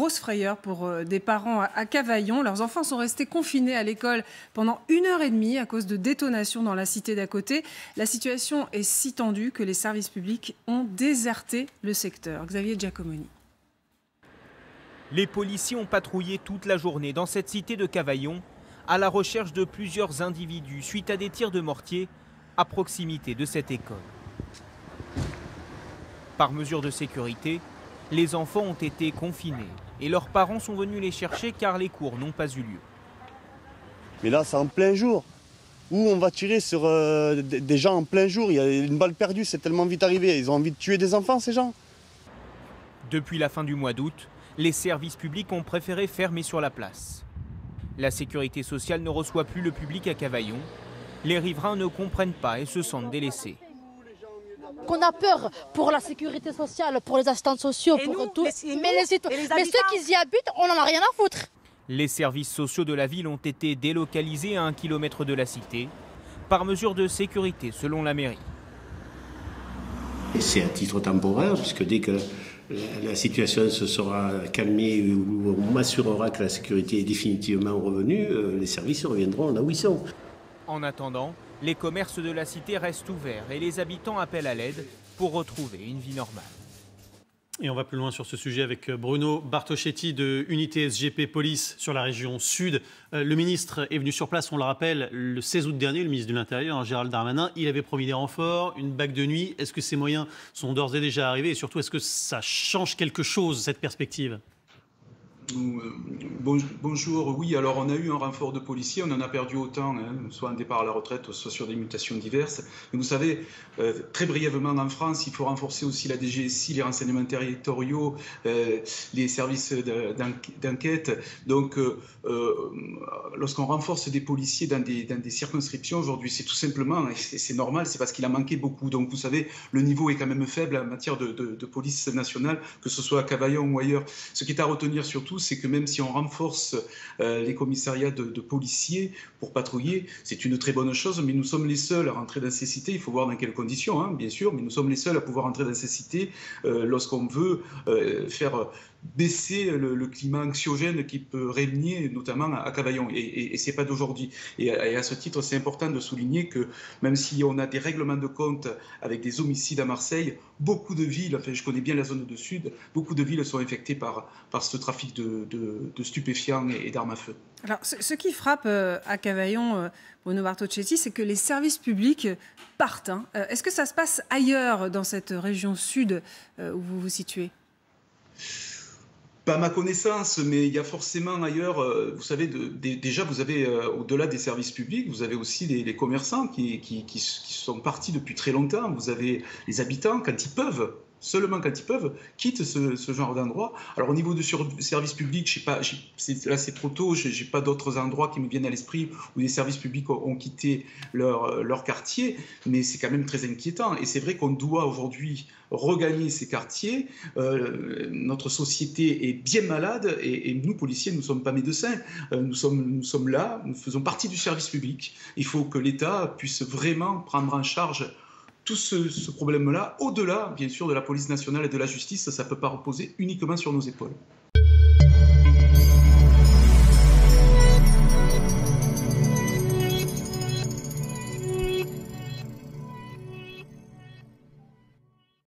grosse frayeur pour des parents à Cavaillon. Leurs enfants sont restés confinés à l'école pendant 1 heure et demie à cause de détonations dans la cité d'à côté. La situation est si tendue que les services publics ont déserté le secteur. Xavier Giacomoni. Les policiers ont patrouillé toute la journée dans cette cité de Cavaillon à la recherche de plusieurs individus suite à des tirs de mortier à proximité de cette école. Par mesure de sécurité, les enfants ont été confinés et leurs parents sont venus les chercher car les cours n'ont pas eu lieu. Mais là, c'est en plein jour. Où on va tirer sur des gens en plein jour? Il y a une balle perdue, c'est tellement vite arrivé. Ils ont envie de tuer des enfants, ces gens. Depuis la fin du mois d'août, les services publics ont préféré fermer sur la place. La sécurité sociale ne reçoit plus le public à Cavaillon. Les riverains ne comprennent pas et se sentent délaissés. Qu'on a peur pour la sécurité sociale, pour les assistants sociaux, pour tout. Mais ceux qui y habitent, on n'en a rien à foutre. Les services sociaux de la ville ont été délocalisés à 1 kilomètre de la cité, par mesure de sécurité selon la mairie. C'est à titre temporaire, puisque dès que la situation se sera calmée ou on m'assurera que la sécurité est définitivement revenue, les services reviendront là où ils sont. En attendant, les commerces de la cité restent ouverts et les habitants appellent à l'aide pour retrouver une vie normale. Et on va plus loin sur ce sujet avec Bruno Bartoschetti de Unité SGP Police sur la région Sud. Le ministre est venu sur place, on le rappelle, le 16 août dernier, le ministre de l'Intérieur, Gérald Darmanin. Il avait promis des renforts, une bague de nuit. Est-ce que ces moyens sont d'ores et déjà arrivés? Et surtout, est-ce que ça change quelque chose, cette perspective? Bonjour, oui, alors on a eu un renfort de policiers, on en a perdu autant, soit en départ à la retraite, soit sur des mutations diverses. Mais vous savez, très brièvement en France, il faut renforcer aussi la DGSI, les renseignements territoriaux, les services d'enquête. Donc, lorsqu'on renforce des policiers dans des circonscriptions aujourd'hui, c'est tout simplement, et c'est normal, c'est parce qu'il a manqué beaucoup. Donc, vous savez, le niveau est quand même faible en matière de police nationale, que ce soit à Cavaillon ou ailleurs. Ce qui est à retenir surtout, c'est que même si on renforce les commissariats de policiers pour patrouiller, c'est une très bonne chose, mais nous sommes les seuls à rentrer dans ces cités. Il faut voir dans quelles conditions, hein, bien sûr, mais nous sommes les seuls à pouvoir entrer dans ces cités lorsqu'on veut faire baisser le climat anxiogène qui peut régner, notamment à Cavaillon. Et ce n'est pas d'aujourd'hui. Et à ce titre, c'est important de souligner que même si on a des règlements de compte avec des homicides à Marseille, beaucoup de villes, enfin je connais bien la zone de Sud, beaucoup de villes sont infectées par ce trafic de stupéfiants et d'armes à feu. Alors, ce qui frappe à Cavaillon, Bruno Bartoschetti, c'est que les services publics partent. Hein. Est-ce que ça se passe ailleurs dans cette région Sud où vous vous situez ? Pas à ma connaissance, mais il y a forcément ailleurs, vous savez, déjà vous avez, au-delà des services publics, vous avez aussi les commerçants qui sont partis depuis très longtemps, vous avez les habitants, quand ils peuvent, seulement quand ils peuvent, quittent ce genre d'endroit. Alors au niveau du service public, je sais pas, là c'est trop tôt, j'ai pas d'autres endroits qui me viennent à l'esprit où les services publics ont quitté leur quartier, mais c'est quand même très inquiétant. Et c'est vrai qu'on doit aujourd'hui regagner ces quartiers. Notre société est bien malade et nous, policiers, nous ne sommes pas médecins. Nous sommes là, nous faisons partie du service public. Il faut que l'État puisse vraiment prendre en charge tout ce problème-là, au-delà, bien sûr, de la police nationale et de la justice. Ça ne peut pas reposer uniquement sur nos épaules.